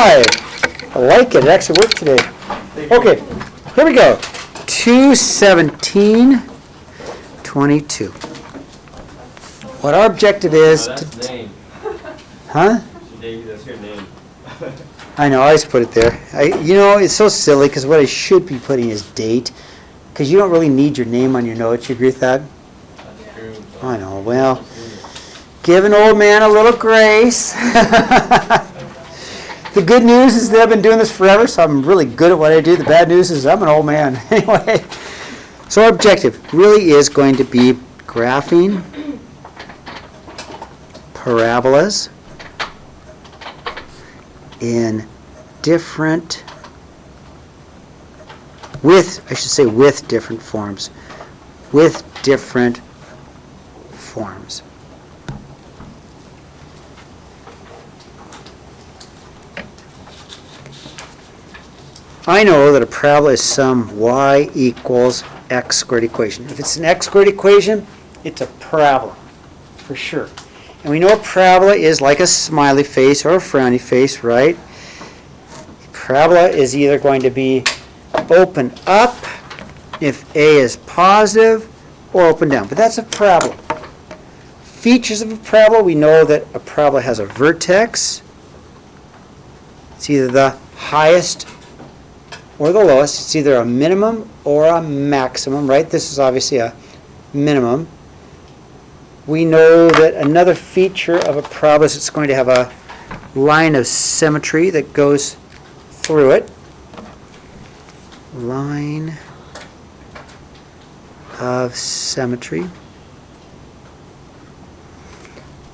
I like it. It actually worked today. Okay, here we go. 21722. What our objective is that's name. Huh? That's your name. I know, I always put it there. You know, it's so silly because what I should be putting is date, because you don't really need your name on your notes. You agree with that? That's true. I know. Well, give an old man a little grace. The good news is that I've been doing this forever, so I'm really good at what I do. The bad news is I'm an old man. Anyway, so our objective really is going to be graphing parabolas in different, with different forms. With different forms. I know that a parabola is some y equals x squared equation. If it's an x squared equation, it's a parabola, for sure. And we know a parabola is like a smiley face or a frowny face, right? A parabola is either going to be open up if A is positive, or open down. But that's a parabola. Features of a parabola, we know that a parabola has a vertex. It's either the highest or the lowest. It's either a minimum or a maximum, right? This is obviously a minimum. We know that another feature of a parabola is it's going to have a line of symmetry that goes through it. Line of symmetry.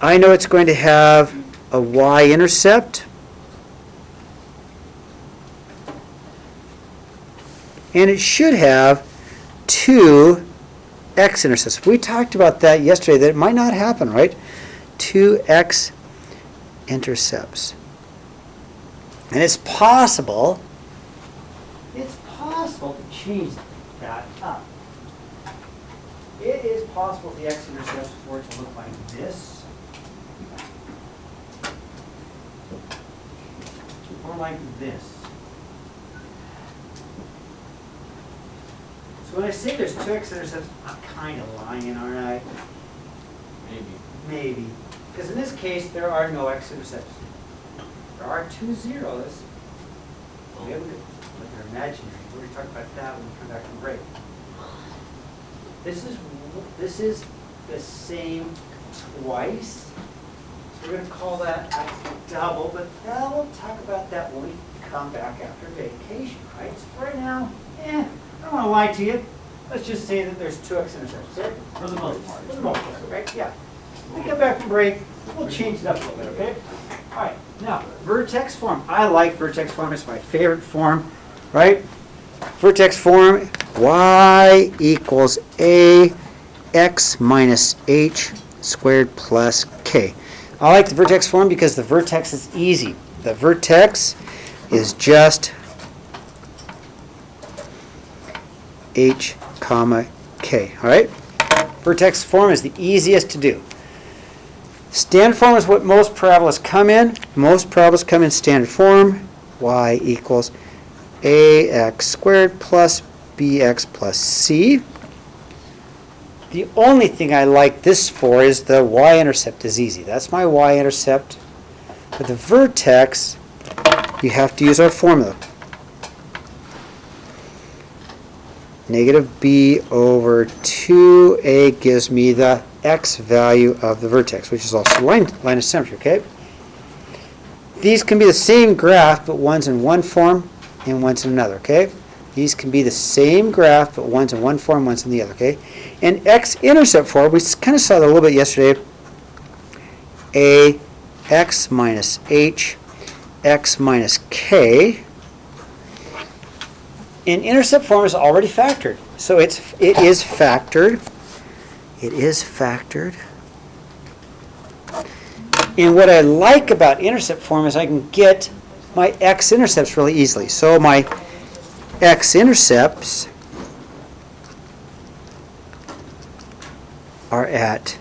I know it's going to have a y-intercept. And it should have two x-intercepts. We talked about that yesterday, that it might not happen, right? Two x-intercepts. And it's possible to change that up. It is possible the x-intercepts for it to look like this, or like this. So when I say there's two x-intercepts, I'm kind of lying, aren't I? Maybe. Because in this case, there are no x-intercepts. There are two zeros. We have they're imaginary. We're going to talk about that when we come back from break. This is the same twice. So we're going to call that a double, but we'll talk about that when we come back after vacation, right? So for right now, I don't want to lie to you. Let's just say that there's two x-intercepts. For the most part. For the most part, right? Yeah. When we come back from break, we'll change it up a little bit, okay? All right. Now, vertex form. I like vertex form. It's my favorite form, right? Vertex form, y equals ax minus h squared plus k. I like the vertex form because the vertex is easy. The vertex is just h comma k. All right? Vertex form is the easiest to do. Standard form is what most parabolas come in. Most parabolas come in standard form. Y equals ax squared plus bx plus c. The only thing I like this for is the y-intercept is easy. That's my y-intercept. But the vertex, you have to use our formula. Negative b over 2a gives me the x value of the vertex, which is also line of symmetry, okay? These can be the same graph, but one's in one form and one's in another, okay? These can be the same graph, but one's in one form, one's in the other, okay? And x-intercept form, we kind of saw that a little bit yesterday. A x minus h, x minus k. And intercept form is already factored. So it is factored. It is factored. And what I like about intercept form is I can get my x-intercepts really easily. So my x-intercepts are at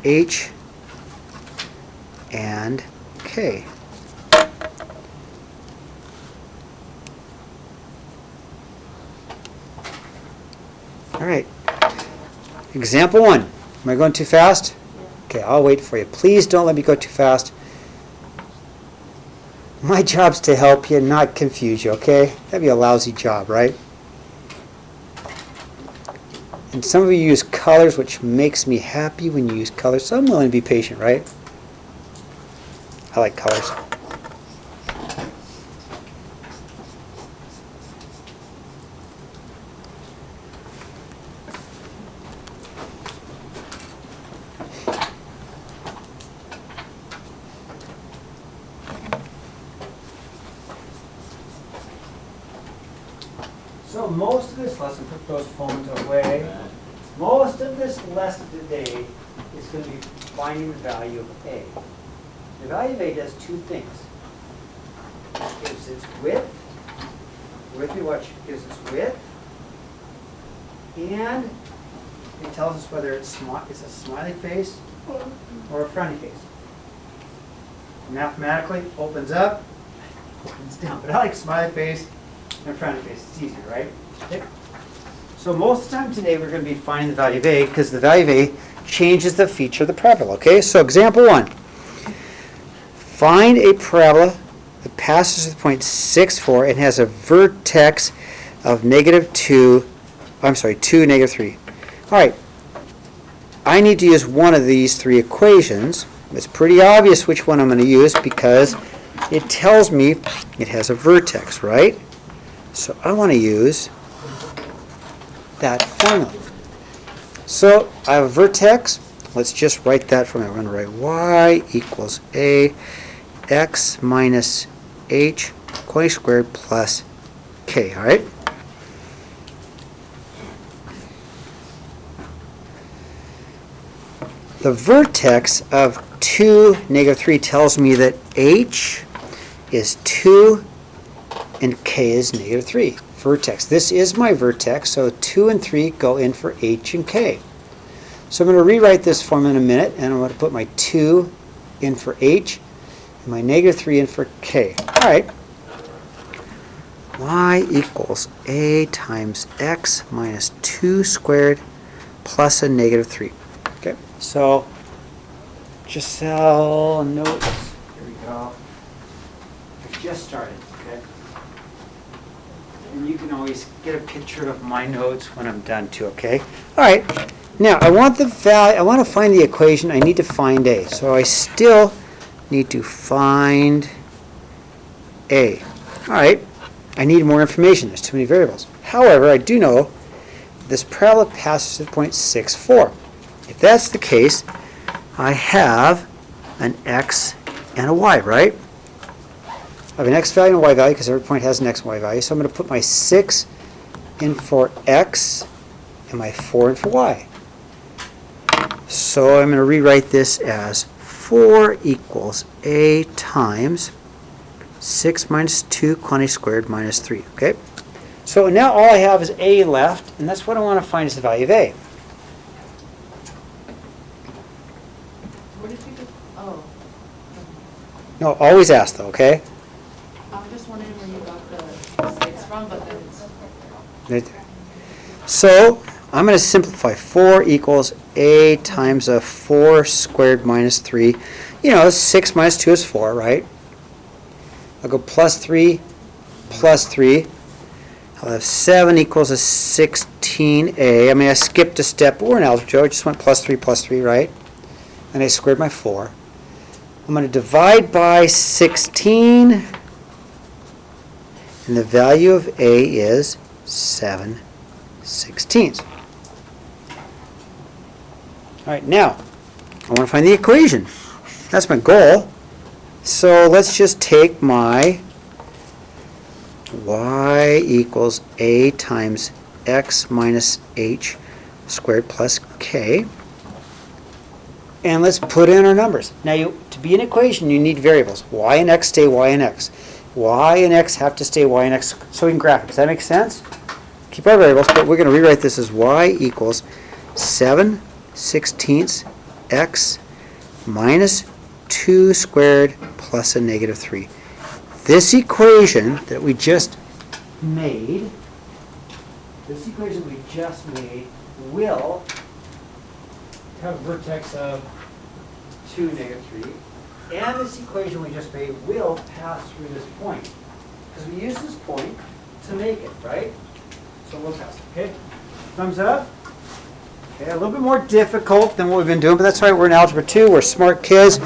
h and k. All right. Example 1. Am I going too fast? Okay, I'll wait for you. Please don't let me go too fast. My job's to help you, not confuse you, okay? That'd be a lousy job, right? And some of you use colors, which makes me happy when you use colors, so I'm willing to be patient, right? I like colors. So most of this lesson, put those phones away. Most of this lesson today is going to be finding the value of A. The value of A does two things. It gives its width. With me, watch. It gives its width, and it tells us whether it's a smiley face or a frowny face. Mathematically, opens up, opens down. But I like smiley face and frowny face. It's easier, right? Okay. So most of the time today we're going to be finding the value of A because the value of A changes the feature of the parabola. Okay, so example 1. Find a parabola that passes through the point 6, 4 and has a vertex of -2, 2, -3. All right, I need to use one of these three equations. It's pretty obvious which one I'm going to use because it tells me it has a vertex, right? So I want to use that formula. So I have a vertex. Let's just write that formula. We're going to write y equals a x minus h quantity squared plus k. All right? The vertex of 2, -3 tells me that h is 2 and k is -3. Vertex. This is my vertex, so 2 and 3 go in for h and k. So I'm going to rewrite this form in a minute, and I'm going to put my 2 in for h and my -3 in for k. All right. Y equals a times x minus 2 squared plus a -3. Okay, so Giselle notes. Here we go. I just started. Okay. And you can always get a picture of my notes when I'm done too, okay? All right, now I want the value, I want to find the equation, I need to find A. So I still need to find A. All right, I need more information, there's too many variables. However, I do know this parabola passes at point 6, 4. If that's the case, I have an x and a y, right? I have an x value and a y value because every point has an x and y value. So I'm going to put my 6 in for x and my 4 in for y. So I'm going to rewrite this as 4 equals a times 6 minus 2 quantity squared minus 3. Okay? So now all I have is a left, and that's what I want to find is the value of a. What did you do? Oh. No, always ask though, okay? I'm just wondering where you got the 6 from, but then it's... Right there. So I'm going to simplify. 4 equals a times a 4 squared minus 3. You know, 6 minus 2 is 4, right? I'll go plus 3, plus 3. I'll have 7 equals a 16a. I mean, I skipped a step, but we're in algebra. I just went plus 3, right? And I squared my 4. I'm going to divide by 16. And the value of a is 7/16. All right, now, I want to find the equation. That's my goal. So let's just take my y equals a times x minus h squared plus k. And let's put in our numbers. Now, to be an equation, you need variables. Y and x stay y and x. Y and x have to stay y and x so we can graph it. Does that make sense? Keep our variables, but we're going to rewrite this as y equals 7/16 x minus 2 squared plus a -3. This equation that we just made, this equation we just made will have a vertex of 2, -3. And this equation we just made will pass through this point. Because we use this point to make it, right? So we'll pass it, okay? Thumbs up? Okay, a little bit more difficult than what we've been doing, but that's all right. We're in Algebra 2. We're smart kids.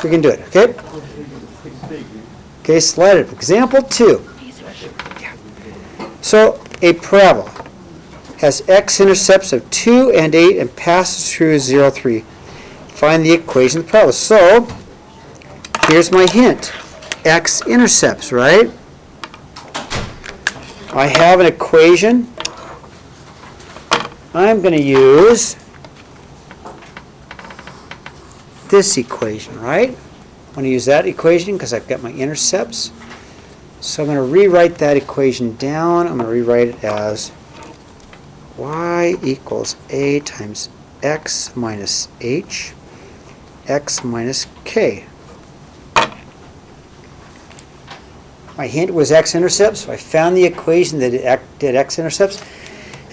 We can do it, okay? Okay, slide it. Example 2. So a parabola has x-intercepts of 2 and 8 and passes through 0, 3. Find the equation of the parabola. So here's my hint. X-intercepts, right? I have an equation. I'm going to use this equation, right? I'm going to use that equation because I've got my intercepts. So I'm going to rewrite that equation down. I'm going to rewrite it as y equals a times x minus h, x minus k. My hint was x-intercepts, so I found the equation that did x-intercepts.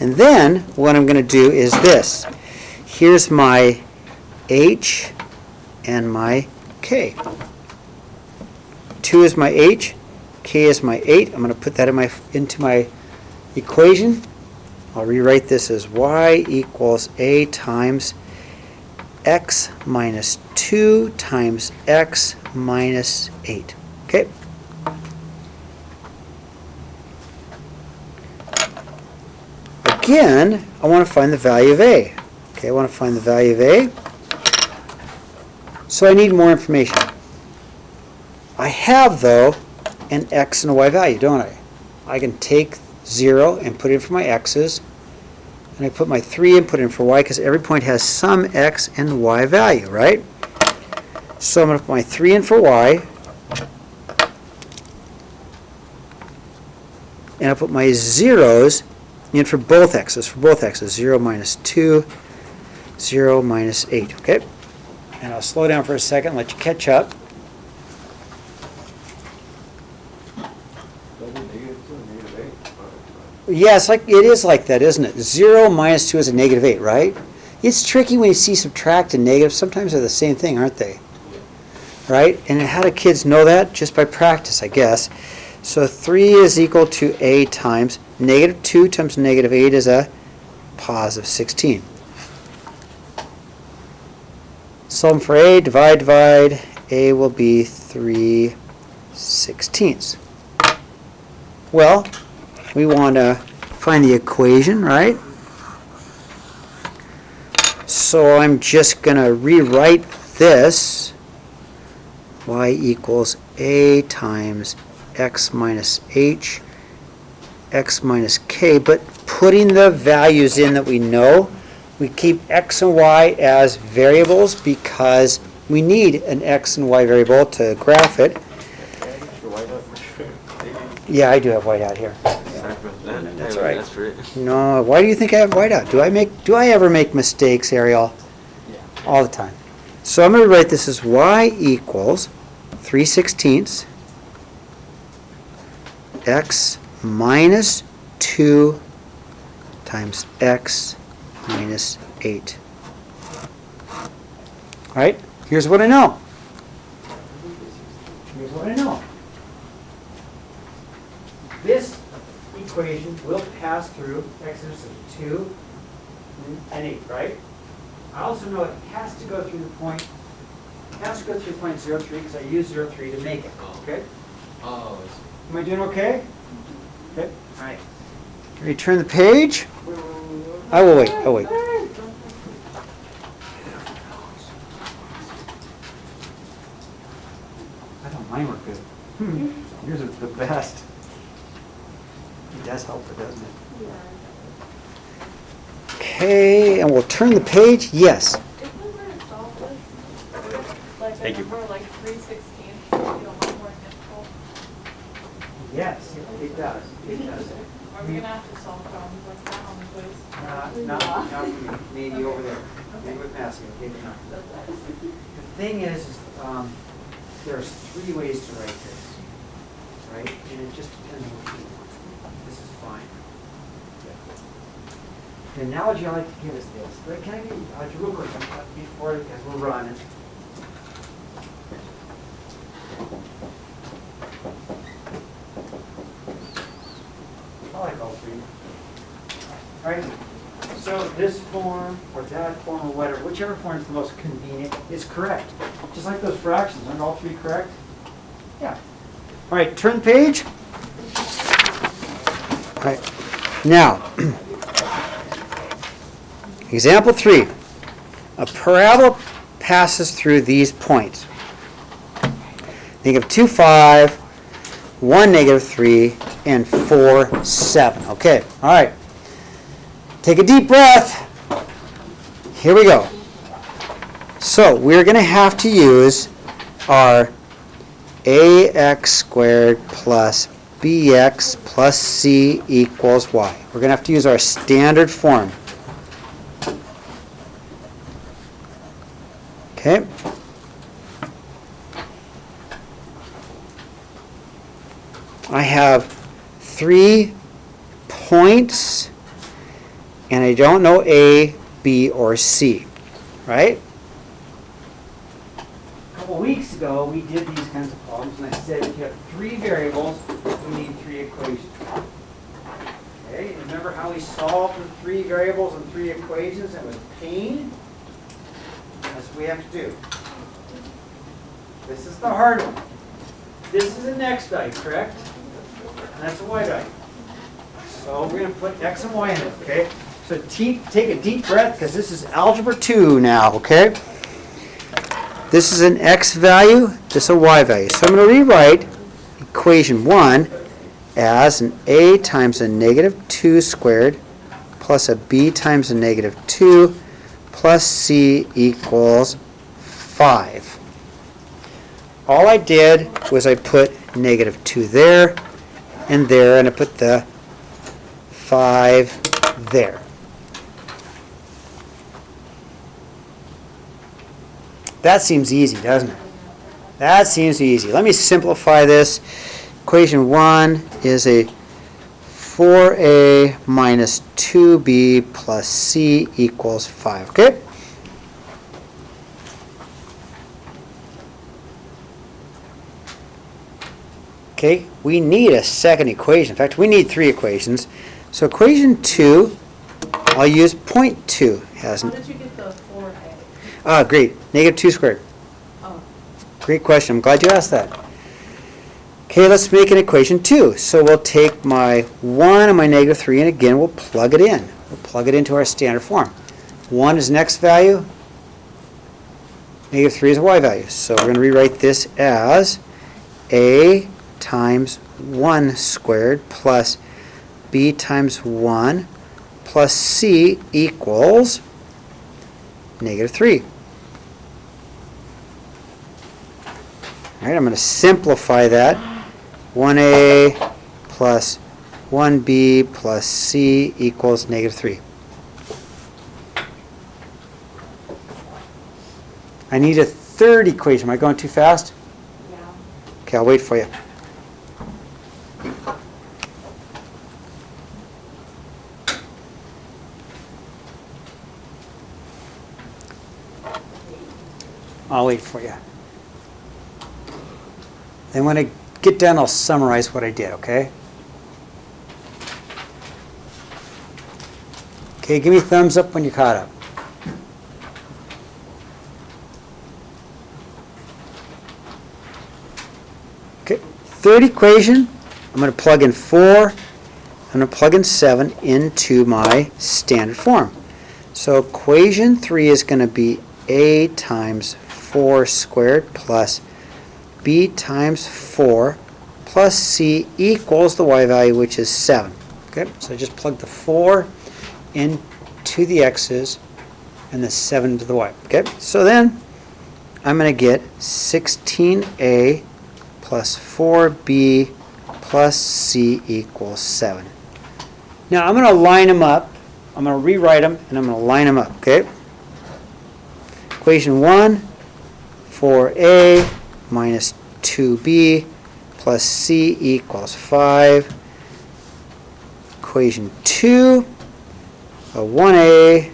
And then what I'm going to do is this. Here's my h and my k. 2 is my h, k is my 8. I'm going to put that into my equation. I'll rewrite this as y equals a times x minus 2 times x minus 8. Okay? Again, I want to find the value of a. Okay, I want to find the value of a. So I need more information. I have, though, an x and a y value, don't I? I can take 0 and put in for my x's, and I put my 3 and put in for y because every point has some x and y value, right? So I'm going to put my 3 in for y, and I'll put my zeros in for both x's. 0 minus 2, 0 minus 8, okay? And I'll slow down for a second and let you catch up. Yes, it is like that, isn't it? 0 minus 2 is a -8, right? It's tricky when you see subtract and negative. Sometimes they're the same thing, aren't they? Right? And how do kids know that? Just by practice, I guess. So 3 is equal to a times -2 times -8 is a positive 16. Solve for a, divide, a will be 3/16. Well, we want to find the equation, right? So I'm just going to rewrite this. Y equals a times x minus h, x minus k, but putting the values in that we know. We keep x and y as variables because we need an x and y variable to graph it. Yeah, I do have whiteout here. That's right. No, why do you think I have whiteout? Do I ever make mistakes, Ariel? All the time. So I'm going to write this as y equals 3/16 x minus 2 times x minus 8. All right, here's what I know. Here's what I know. This equation will pass through x-intercept 2 and 8, right? I also know it has to go through the point, point 0, 3 because I use 0, 3 to make it, okay? Oh, Am I doing okay? Okay, all right. Return the page. I will wait, I'll wait. I don't mind work good. Yours is the best. It does help, doesn't it? Okay, and we'll turn the page. Yes. If we were to solve this, like a Thank you. number like 3/16, would it be a lot more difficult? Yes, it does. It does. Are we gonna have to solve problems like that on the quiz? Not for me. Maybe over there. Maybe with Massey. Maybe not. The thing is there's 3 ways to write this, right? And it just depends on what you want. This is fine. The analogy I like to give is this. But can I get real quick before, because we're running. I like all three. All right. So this form or that form or whatever, whichever form is the most convenient, is correct. Just like those fractions, aren't all three correct? Yeah. All right, turn the page. All right. Now, example 3. A parabola passes through these points. -2, 5, 1, -3, and 4, 7. Okay, all right. Take a deep breath. Here we go. So we're going to have to use our ax squared plus bx plus c equals y. We're going to have to use our standard form. Okay. I have 3 points, and I don't know A, B, or C, right? A couple weeks ago, we did these kinds of problems, and I said if you have 3 variables, we need 3 equations. Okay, and remember how we solved the 3 variables and 3 equations? It was pain. That's what we have to do. This is the hard one. This is an x value, correct? And that's a y value. So we're going to put x and y in it, okay? So take a deep breath, because this is algebra 2 now, okay? This is an x value, this is a y value. So I'm going to rewrite equation 1 as an a times a -2 squared plus a b times a -2 plus c equals 5. All I did was I put -2 there, and I put the 5 there. That seems easy, doesn't it? That seems easy. Let me simplify this. Equation 1 is a 4a minus 2b plus c equals 5. Okay? Okay, we need a second equation. In fact, we need 3 equations. So equation 2, I'll use point 2. How did you get the 4a? Ah, great. -2 squared. Oh, Great question. I'm glad you asked that. Okay, let's make an equation 2. So we'll take my 1 and my -3, and again, we'll plug it in. We'll plug it into our standard form. 1 is an x value. -3 is a y value. So we're going to rewrite this as a times 1 squared plus b times 1 plus c equals -3. All right, I'm going to simplify that. 1a plus 1b plus c equals -3. I need a third equation. Am I going too fast? yeah. Okay, I'll wait for you. I'll wait for you. Then when I get done, I'll summarize what I did, okay? Okay, give me a thumbs up when you're caught up. Okay, third equation, I'm going to plug in 4, I'm going to plug in 7 into my standard form. So equation 3 is going to be a times 4 squared plus b times 4 plus c equals the y value, which is 7. Okay, so I just plug the 4 into the x's and the 7 into the y. Okay, so then I'm going to get 16a plus 4b plus c equals 7. Now I'm going to line them up. I'm going to rewrite them, and I'm going to line them up. Okay. Equation 1, 4a minus 2b plus c equals 5. Equation 2, a 1a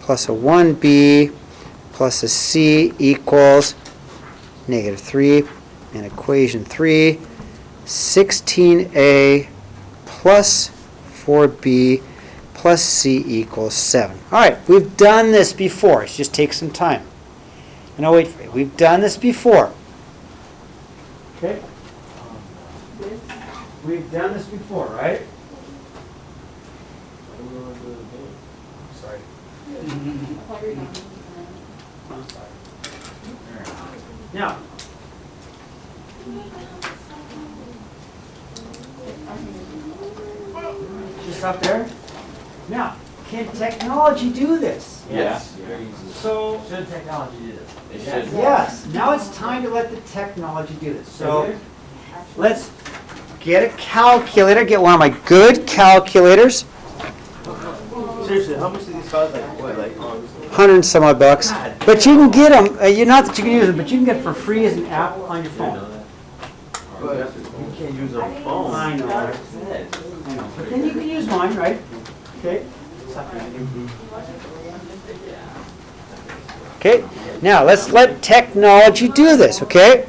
plus a 1b plus a c equals negative 3. And equation 3, 16a plus 4b plus c equals 7. All right, we've done this before. It just takes some time. And I'll wait for you. We've done this before. Okay? We've done this before, right? Sorry. I'm sorry. Now, just up there. Now, can technology do this? Yes. Very easy. So, Should technology do this? It should. yes, now it's time to let the technology do this. So, let's get a calculator, get one of my good calculators, Seriously, how much do these cost? Like what? Like 100 and some odd bucks. But you can get them, not that you can use them, but you can get it for free as an app on your phone. But you can't use a phone. I know. That's it. I know. But then you can use mine, right? Okay? Okay, now let's let technology do this, okay?